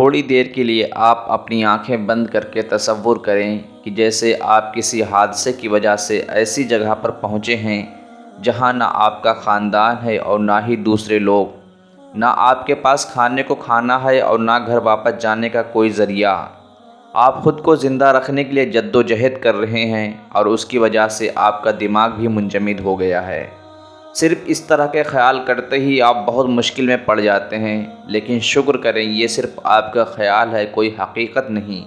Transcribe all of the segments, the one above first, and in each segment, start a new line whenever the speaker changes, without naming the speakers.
تھوڑی دیر کے لیے آپ اپنی آنکھیں بند کر کے تصور کریں کہ جیسے آپ کسی حادثے کی وجہ سے ایسی جگہ پر پہنچے ہیں جہاں نہ آپ کا خاندان ہے اور نہ ہی دوسرے لوگ، نہ آپ کے پاس کھانے کو کھانا ہے اور نہ گھر واپس جانے کا کوئی ذریعہ۔ آپ خود کو زندہ رکھنے کے لیے جد و جہد کر رہے ہیں اور اس کی وجہ سے آپ کا دماغ بھی منجمد ہو گیا ہے۔ صرف اس طرح کے خیال کرتے ہی آپ بہت مشکل میں پڑ جاتے ہیں، لیکن شکر کریں یہ صرف آپ کا خیال ہے، کوئی حقیقت نہیں۔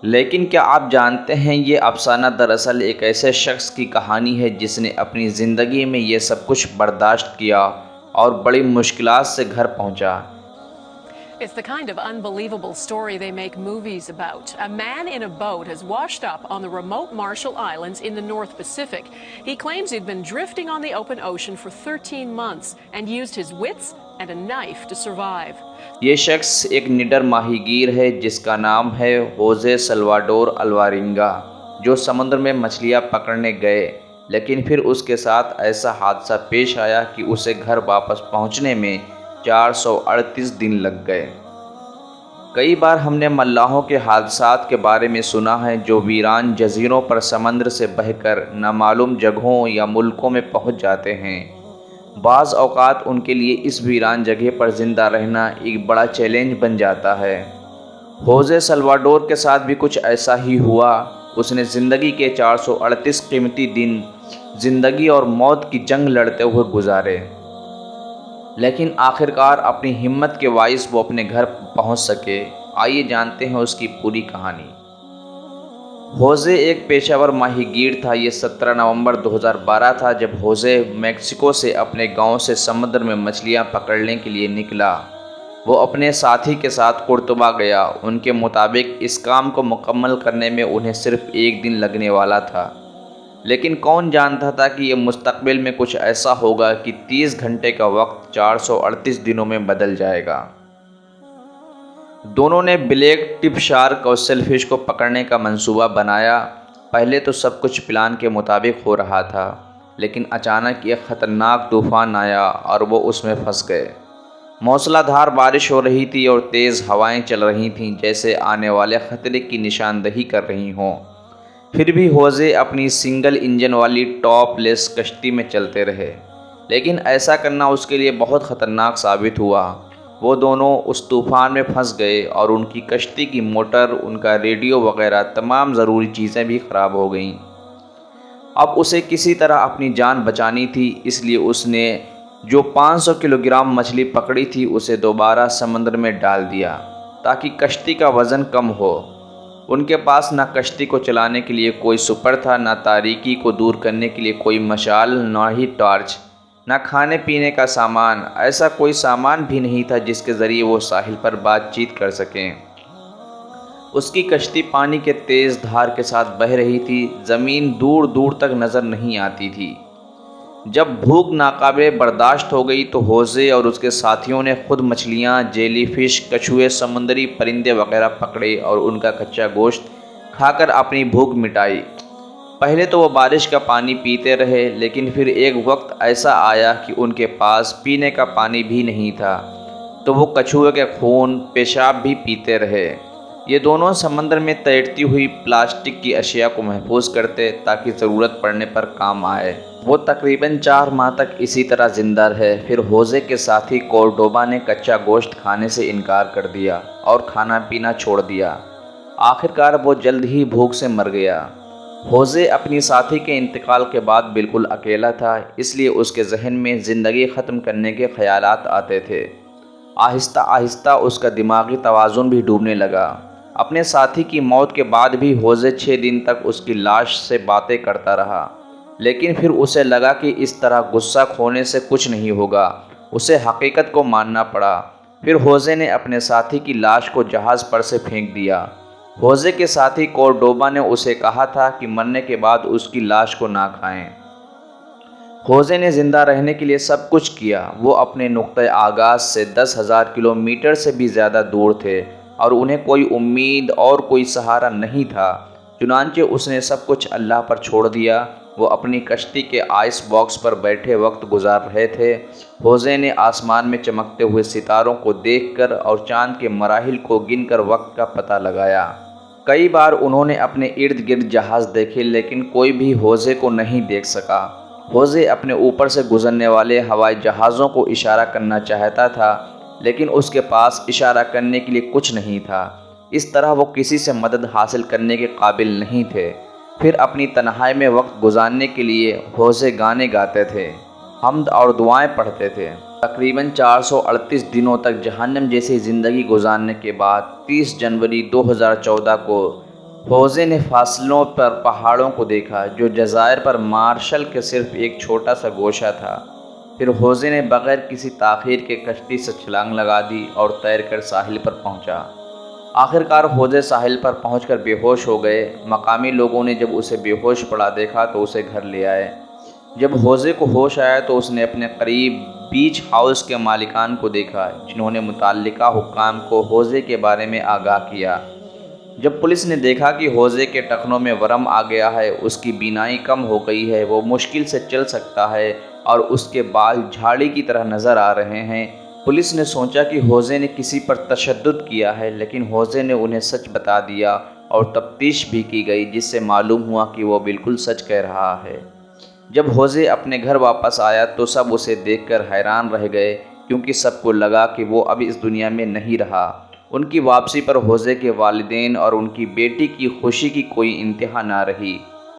لیکن کیا آپ جانتے ہیں یہ افسانہ دراصل ایک ایسے شخص کی کہانی ہے جس نے اپنی زندگی میں یہ سب کچھ برداشت کیا اور بڑی مشکلات سے گھر پہنچا۔
It's the kind of unbelievable story they make movies about. A man in a boat has washed up on the remote Marshall Islands in the North Pacific. He claims he'd been drifting on the open ocean for 13 months and used his wits and a knife to survive.
یہ شخص ایک نڈر ماہی گیر ہے جس کا نام ہے ہوزے سلواڈور الوارینگا، جو سمندر میں مچھلیاں پکڑنے گئے، لیکن پھر اس کے ساتھ ایسا حادثہ پیش آیا کہ اسے گھر واپس پہنچنے میں 438 دن لگ گئے۔ کئی بار ہم نے ملاحوں کے حادثات کے بارے میں سنا ہے جو ویران جزیروں پر سمندر سے بہہ کر نامعلوم جگہوں یا ملکوں میں پہنچ جاتے ہیں۔ بعض اوقات ان کے لیے اس ویران جگہ پر زندہ رہنا ایک بڑا چیلنج بن جاتا ہے۔ ہوزے سلواڈور کے ساتھ بھی کچھ ایسا ہی ہوا۔ اس نے زندگی کے 438 قیمتی دن زندگی اور موت کی جنگ لڑتے ہوئے گزارے، لیکن آخرکار اپنی ہمت کے باعث وہ اپنے گھر پہنچ سکے۔ آئیے جانتے ہیں اس کی پوری کہانی۔ ہوزے ایک پیشہ ور ماہی گیر تھا۔ یہ 17 نومبر 2012 تھا جب ہوزے میکسیکو سے اپنے گاؤں سے سمندر میں مچھلیاں پکڑنے کے لیے نکلا۔ وہ اپنے ساتھی کے ساتھ قرطبہ گیا۔ ان کے مطابق اس کام کو مکمل کرنے میں انہیں صرف ایک دن لگنے والا تھا، لیکن کون جانتا تھا کہ یہ مستقبل میں کچھ ایسا ہوگا کہ 30 گھنٹے کا وقت 438 دنوں میں بدل جائے گا۔ دونوں نے بلیک ٹپ شارک اور سیل فش کو پکڑنے کا منصوبہ بنایا۔ پہلے تو سب کچھ پلان کے مطابق ہو رہا تھا، لیکن اچانک ایک خطرناک طوفان آیا اور وہ اس میں پھنس گئے۔ موسلا دھار بارش ہو رہی تھی اور تیز ہوائیں چل رہی تھیں جیسے آنے والے خطرے کی نشاندہی کر رہی ہوں۔ پھر بھی ہوزے اپنی سنگل انجن والی ٹاپ لیس کشتی میں چلتے رہے، لیکن ایسا کرنا اس کے لیے بہت خطرناک ثابت ہوا۔ وہ دونوں اس طوفان میں پھنس گئے اور ان کی کشتی کی موٹر، ان کا ریڈیو وغیرہ تمام ضروری چیزیں بھی خراب ہو گئیں۔ اب اسے کسی طرح اپنی جان بچانی تھی، اس لیے اس نے جو 500 کلو گرام مچھلی پکڑی تھی اسے دوبارہ سمندر میں ڈال دیا تاکہ کشتی کا وزن کم ہو۔ ان کے پاس نہ کشتی کو چلانے کے لیے کوئی سپر تھا، نہ تاریکی کو دور کرنے کے لیے کوئی مشال، نہ ہی ٹارچ، نہ کھانے پینے کا سامان۔ ایسا کوئی سامان بھی نہیں تھا جس کے ذریعے وہ ساحل پر بات چیت کر سکیں۔ اس کی کشتی پانی کے تیز دھار کے ساتھ بہہ رہی تھی، زمین دور دور تک نظر نہیں آتی تھی۔ جب بھوک ناقابل برداشت ہو گئی تو ہوزے اور اس کے ساتھیوں نے خود مچھلیاں، جیلی فش، کچھوے، سمندری پرندے وغیرہ پکڑے اور ان کا کچا گوشت کھا کر اپنی بھوک مٹائی۔ پہلے تو وہ بارش کا پانی پیتے رہے، لیکن پھر ایک وقت ایسا آیا کہ ان کے پاس پینے کا پانی بھی نہیں تھا، تو وہ کچھوے کے خون، پیشاب بھی پیتے رہے۔ یہ دونوں سمندر میں تیرتی ہوئی پلاسٹک کی اشیاء کو محفوظ کرتے تاکہ ضرورت پڑنے پر کام آئے۔ وہ تقریباً 4 ماہ تک اسی طرح زندہ رہے۔ پھر ہوزے کے ساتھی کورڈوبا نے کچا گوشت کھانے سے انکار کر دیا اور کھانا پینا چھوڑ دیا۔ آخرکار وہ جلد ہی بھوک سے مر گیا۔ ہوزے اپنی ساتھی کے انتقال کے بعد بالکل اکیلا تھا، اس لیے اس کے ذہن میں زندگی ختم کرنے کے خیالات آتے تھے۔ آہستہ آہستہ اس کا دماغی توازن بھی ڈوبنے لگا۔ اپنے ساتھی کی موت کے بعد بھی ہوزے 6 دن تک اس کی لاش سے باتیں کرتا رہا، لیکن پھر اسے لگا کہ اس طرح غصہ کھونے سے کچھ نہیں ہوگا۔ اسے حقیقت کو ماننا پڑا۔ پھر ہوزے نے اپنے ساتھی کی لاش کو جہاز پر سے پھینک دیا۔ ہوزے کے ساتھی کورڈوبا نے اسے کہا تھا کہ مرنے کے بعد اس کی لاش کو نہ کھائیں۔ ہوزے نے زندہ رہنے کے لیے سب کچھ کیا۔ وہ اپنے نقطۂ آغاز سے 10,000 کلومیٹر سے بھی زیادہ دور تھے اور انہیں کوئی امید اور کوئی سہارا نہیں تھا۔ چنانچہ اس نے سب کچھ اللہ پر چھوڑ دیا وہ اپنی کشتی کے آئس باکس پر بیٹھے وقت گزار رہے تھے۔ ہوزے نے آسمان میں چمکتے ہوئے ستاروں کو دیکھ کر اور چاند کے مراحل کو گن کر وقت کا پتہ لگایا۔ کئی بار انہوں نے اپنے ارد گرد جہاز دیکھے لیکن کوئی بھی ہوزے کو نہیں دیکھ سکا۔ ہوزے اپنے اوپر سے گزرنے والے ہوائی جہازوں کو اشارہ کرنا چاہتا تھا لیکن اس کے پاس اشارہ کرنے کے لیے کچھ نہیں تھا۔ اس طرح وہ کسی سے مدد حاصل کرنے کے قابل نہیں تھے۔ پھر اپنی تنہائی میں وقت گزارنے کے لیے ہوزے گانے گاتے تھے، حمد اور دعائیں پڑھتے تھے۔ تقریباً 438 دنوں تک جہنم جیسی زندگی گزارنے کے بعد 30 جنوری 2014 کو ہوزے نے فاصلوں پر پہاڑوں کو دیکھا جو جزائر پر مارشل کے صرف ایک چھوٹا سا گوشہ تھا۔ پھر ہوزے نے بغیر کسی تاخیر کے کشتی سے چھلانگ لگا دی اور تیر کر ساحل پر پہنچا۔ آخرکار ہوزے ساحل پر پہنچ کر بے ہوش ہو گئے۔ مقامی لوگوں نے جب اسے بے ہوش پڑا دیکھا تو اسے گھر لے آئے۔ جب ہوزے کو ہوش آیا تو اس نے اپنے قریب بیچ ہاؤس کے مالکان کو دیکھا جنہوں نے متعلقہ حکام کو ہوزے کے بارے میں آگاہ کیا۔ جب پولیس نے دیکھا کہ ہوزے کے ٹخنوں میں ورم آ گیا ہے، اس کی بینائی کم ہو گئی ہے، وہ مشکل سے چل سکتا ہے اور اس کے بال جھاڑی کی طرح نظر آ رہے ہیں، پولیس نے سوچا کہ ہوزے نے کسی پر تشدد کیا ہے، لیکن ہوزے نے انہیں سچ بتا دیا اور تفتیش بھی کی گئی جس سے معلوم ہوا کہ وہ بالکل سچ کہہ رہا ہے۔ جب ہوزے اپنے گھر واپس آیا تو سب اسے دیکھ کر حیران رہ گئے کیونکہ سب کو لگا کہ وہ اب اس دنیا میں نہیں رہا۔ ان کی واپسی پر ہوزے کے والدین اور ان کی بیٹی کی خوشی کی کوئی انتہا نہ رہی۔